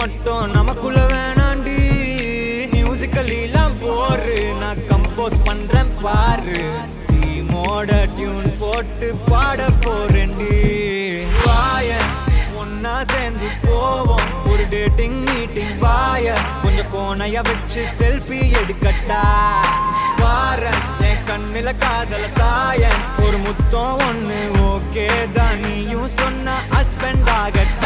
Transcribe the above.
மட்டும் நமக்குள்ள வேணாண்டி. மியூசிக்கல்லாம் போரு நான் கம்போஸ் பண்றேன் பாரு. டீமோட டியூன் போட்டு பாட போறேன்டி. வாயன் ஒன்னா சேர்ந்து போவோம் ஒரு டேட்டிங் மீட்டிங். வாய கொஞ்சம் கோணைய வச்சு செல்ஃபி எடுக்கட்டா. பாரன் என் கண்ணுல காதல தாயன் ஒரு முத்தம் ஒண்ணு ஓகே தான். நீயும் சொன்ன ஹஸ்பண்ட் ஆகட்டா.